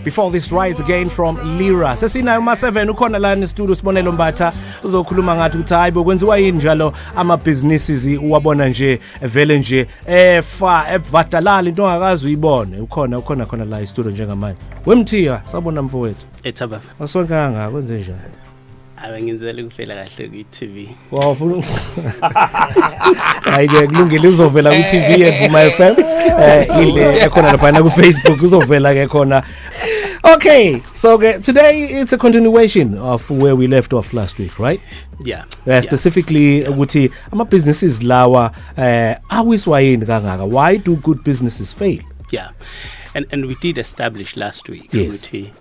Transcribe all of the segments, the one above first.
Before this, Rise Again from Lira. Sesina uma-7 ukhona la nestudio Sbonelo Mbatha uzokhuluma ngathi uthi hayibo kwenziwa yini njalo ama-businesses uwabona nje vele nje evadalala into ongakazi uyibone ukhona la istudio njengamanje. Wemthiya sabona mfowethu. Ethaba. Asonke kangaka kwenze njani? Abengenzele kuphela kahle ku-TV. Wow, ufuna ayike kulungile uzovela ku-TV at VumaFM ile ekhona lapha ku Facebook uzovela ke khona. Okay, so today it's a continuation of where we left off last week, right? Yeah. Specifically ukuthi ama-businesses lawa awiswa yini kangaka? Why do good businesses fail? Yeah. And we did establish last week ukuthi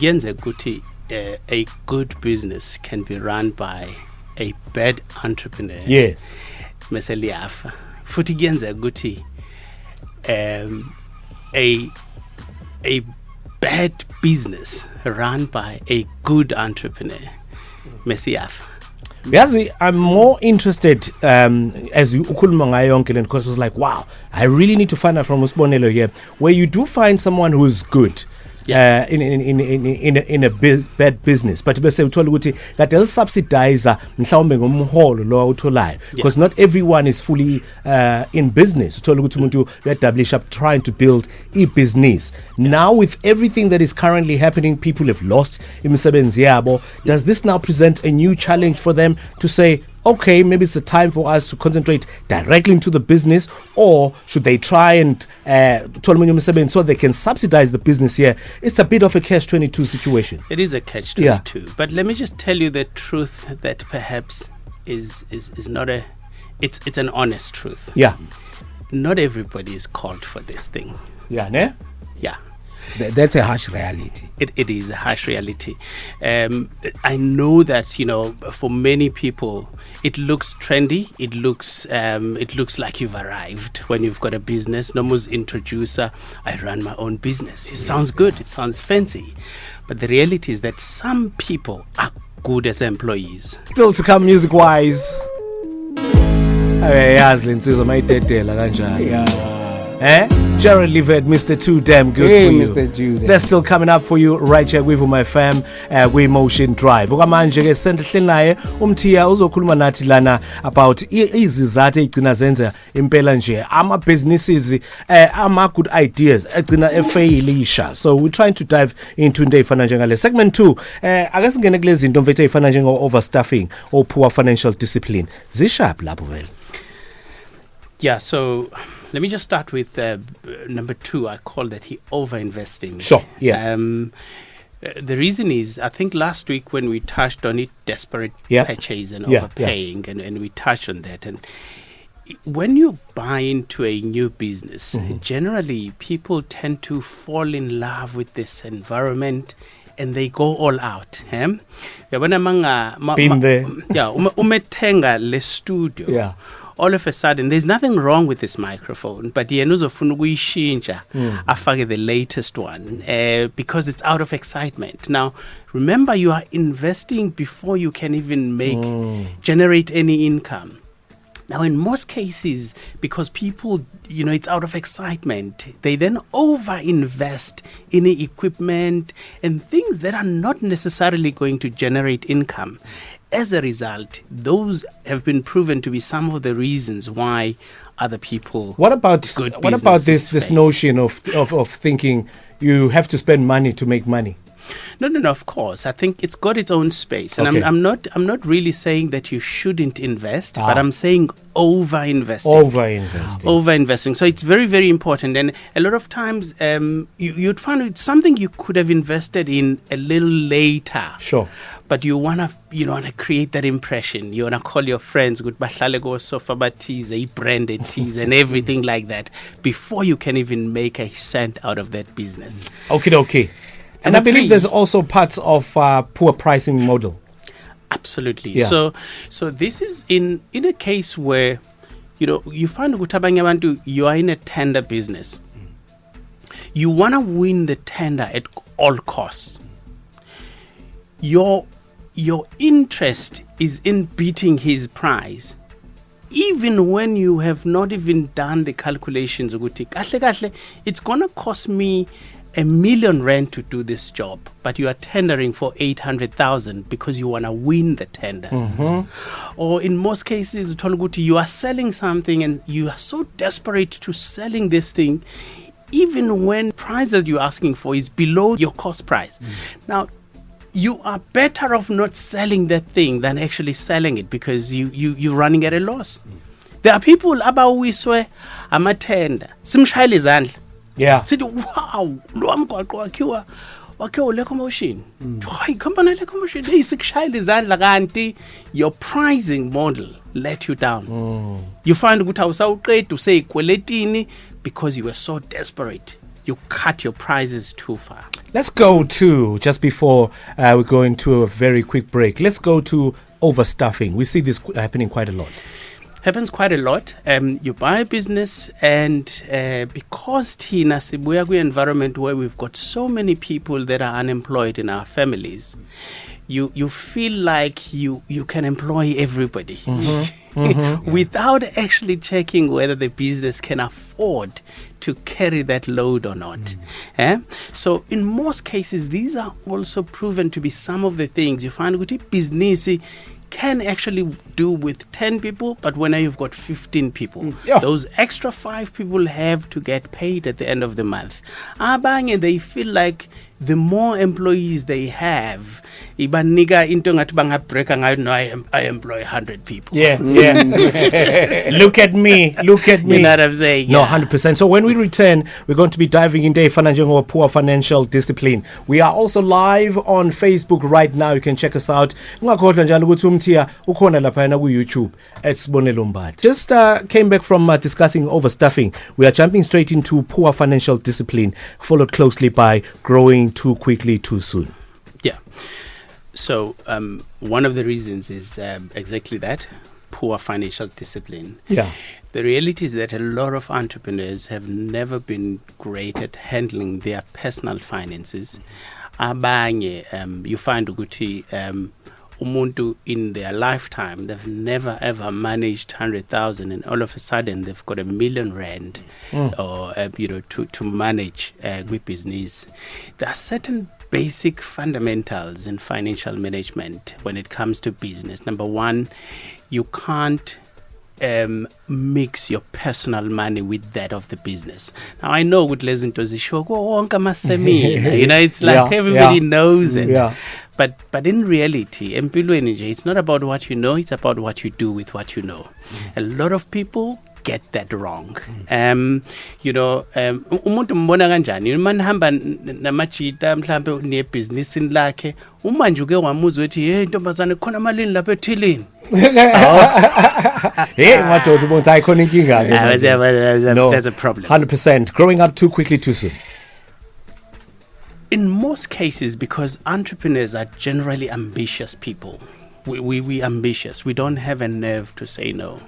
yenze ukuthi a good business can be run by a bad entrepreneur. Yes. Meseliafa. Futhi yenze ukuthi a bad business run by a good entrepreneur. Mesiafa. Yazi, I'm more interested as you ukhuluma ngayo yonke le because it was like, wow, I really need to find out from Sbonelo here where you do find someone who's good. Yeah. In a bad business, but bese uthola ukuthi kade subsidize mhlawumbe ngomholo lo utholayo because not everyone is fully in business. Uthola ukuthi umuntu uyaestablish up trying to build a business. Now with everything that is currently happening, people have lost imisebenzi yabo. Does this now present a new challenge for them to say, okay, maybe it's a time for us to concentrate directly into the business, or should they try and so they can subsidize the business here? It's a bit of a catch-22 situation. It is a catch-22. But let me just tell you the truth that perhaps is not it's an honest truth. Yeah. Not everybody is called for this thing. Yeah, ne? Yeah. That's a harsh reality. It is a harsh reality. I know that, for many people, it looks trendy. It looks like you've arrived when you've got a business. Nomo's introducer, I run my own business. It sounds good. It sounds fancy. But the reality is that some people are good as employees. Still to come music-wise. Jared Livet, Mr. Too Damn Good for you. Mr. Too Damn. They're still coming up for you right here with VumaFM-Motion Drive. Okamanje ke senhle naye umthiya uzokhuluma nathi lana about izizathu egcina zenza impela nje ama businesses ama good ideas egcina efailisha. So we're trying to dive into into efana njengale segment 2. Ake singene kule zinto mfethu efana njengo overstaffing or poor financial discipline. Zisharp lapho vele. Yeah, so let me just start with number 2. I call that over-investing. Sure, yeah. The reason is, I think last week when we touched on it, desperate purchase and overpaying, and we touched on that. And when you buy into a new business, generally people tend to fall in love with this environment and they go all out. Been there. Umetenga le studio. Yeah. All of a sudden, there's nothing wrong with this microphone, but afake the latest one because it's out of excitement. Now, remember, you are investing before you can even generate any income. Now, in most cases, because people, it's out of excitement, they then over-invest in equipment and things that are not necessarily going to generate income. As a result, those have been proven to be some of the reasons why other people. What about this notion of thinking you have to spend money to make money? No, of course. I think it's got its own space. And I'm not really saying that you shouldn't invest, but I'm saying over-investing. Over-investing. So it's very, very important. And a lot of times you'd find it's something you could have invested in a little later. Sure. But you wanna create that impression. You wanna call your friends, good bahlale go sofa teas, branded teas, and everything like that before you can even make a cent out of that business. Okay. And I believe there's also parts of poor pricing model. Absolutely. Yeah. So this is in a case where you find you are in a tender business. You wanna win the tender at all costs. Your interest is in beating his price, even when you have not even done the calculations. It's gonna cost me R1 million to do this job, but you are tendering for 800,000 because you want to win the tender. Or in most cases, you are selling something and you are so desperate to selling this thing, even when price that you're asking for is below your cost price. Now, you are better off not selling that thing than actually selling it because you're running at a loss. There are people abawiswe amatenda simshayela izandla. Yeah. Sithi wow, lo mgwaqo wakhiwa lecomotion. Hayi company lecomotion isikushayela izandla kanti your pricing model let you down. You find ukuthi awusawuqeda useyikweletini because you were so desperate. You cut your prices too far. Let's go to, just before we go into a very quick break, let's go to overstuffing. We see this happening quite a lot. Happens quite a lot. You buy a business and because Tina sibuya kwi environment where we've got so many people that are unemployed in our families, you feel like you can employ everybody without actually checking whether the business can afford to carry that load or not. So in most cases, these are also proven to be some of the things you find with business can actually do with 10 people, but when you've got 15 people, those extra 5 people have to get paid at the end of the month. Abanye, they feel like the more employees they have, I employ 100 people. Yeah. Look at me. You know what I'm saying? No, 100%. So when we return, we're going to be diving into poor financial discipline. We are also live on Facebook right now. You can check us out. YouTube at Sbonelo Mbatha. Just came back from discussing overstuffing. We are jumping straight into poor financial discipline, followed closely by growing too quickly, too soon. Yeah. So one of the reasons is exactly that, poor financial discipline. Yeah. The reality is that a lot of entrepreneurs have never been great at handling their personal finances. Abanye, you find ukuthi umuntu in their lifetime, they've never ever managed 100,000 and all of a sudden they've got R1 million or to manage with business. There are certain basic fundamentals in financial management when it comes to business. Number one, you can't mix your personal money with that of the business. Now I know with lezinto zisho wonke amasemina, it's like everybody knows it. Yeah. But in reality, empilweni nje, it's not about what you know, it's about what you do with what you know. A lot of people get that wrong. Umuntu mbona kanjani? Uma hamba namajita mhlambe nebhizinisini lakhe, uma nje uke wamuzwa ethi hey ntombazane khona malini lapha ethilini. There's a problem. 100%. Growing up too quickly, too soon. In most cases, because entrepreneurs are generally ambitious people, we ambitious. We don't have a nerve to say no.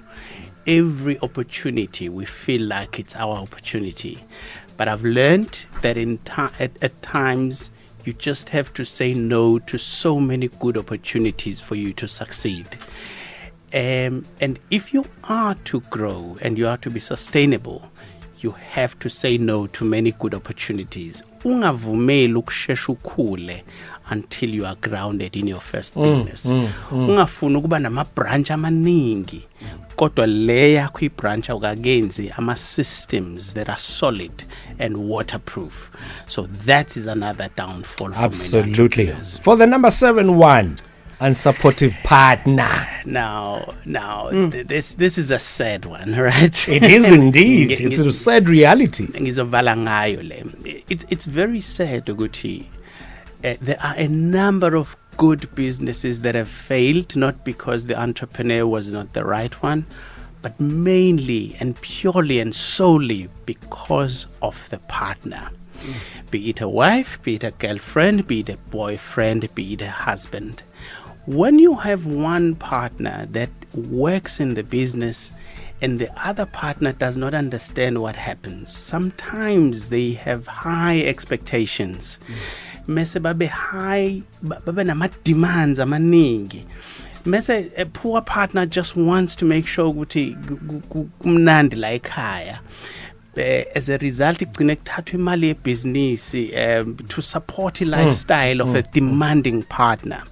Every opportunity, we feel like it's our opportunity. But I've learned that at times, you just have to say no to so many good opportunities for you to succeed. And if you are to grow and you are to be sustainable, you have to say no to many good opportunities. Ungavumeli ukushesha ukhule until you are grounded in your first business. Ungafuna ukuba nama branch amaningi. Kodwa le yakho ibranch awukagenzi ama systems that are solid and waterproof. So that is another downfall for Absolutely. many entrepreneurs. For the number 7-1. Unsupportive partner. Now, this is a sad one, right? It is indeed. It's a sad reality. It's very sad, Uguti. There are a number of good businesses that have failed, not because the entrepreneur was not the right one, but mainly and purely and solely because of the partner. Be it a wife, be it a girlfriend, be it a boyfriend, be it a husband. When you have one partner that works in the business and the other partner does not understand what happens, sometimes they have high expectations. Mese babe high, babe nama demands amaningi. Mese a poor partner just wants to make sure ukuthi kumnandi la ekhaya. as a result igcine kuthathwa imali yebhizinisi to support the lifestyle of a demanding partner.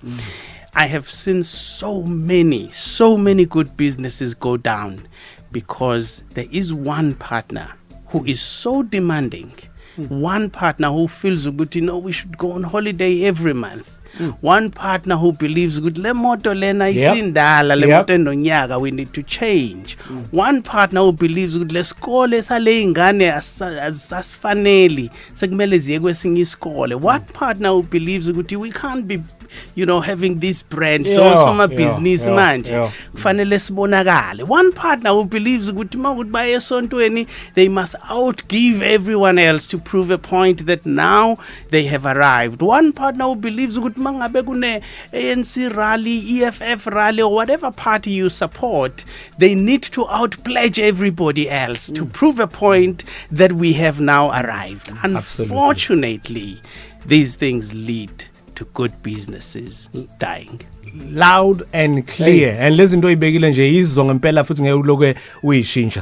I have seen so many good businesses go down because there is one partner who is so demanding, one partner who feels good, we should go on holiday every month. One partner who believes good, le moto lena isindala, le moto enonyaka, we need to change. One partner who believes good, le skole sale ingane asfaneli, sekumele ziye kwesinye iskole. One partner who believes good, we can't be having this brand, so business manje kufanele sibonakale. One partner who believes ukuthi makuthi baye esontweni, they must outgive everyone else to prove a point that now they have arrived. One partner who believes ukuthi mangabe kune ANC rally, EFF rally, or whatever party you support, they need to outpledge everybody else to prove a point that we have now arrived. Unfortunately, these things lead to good businesses dying. Loud and clear. And listen to ibekile nje izizonga impela futhi ngeke ulokwe uyishintsha.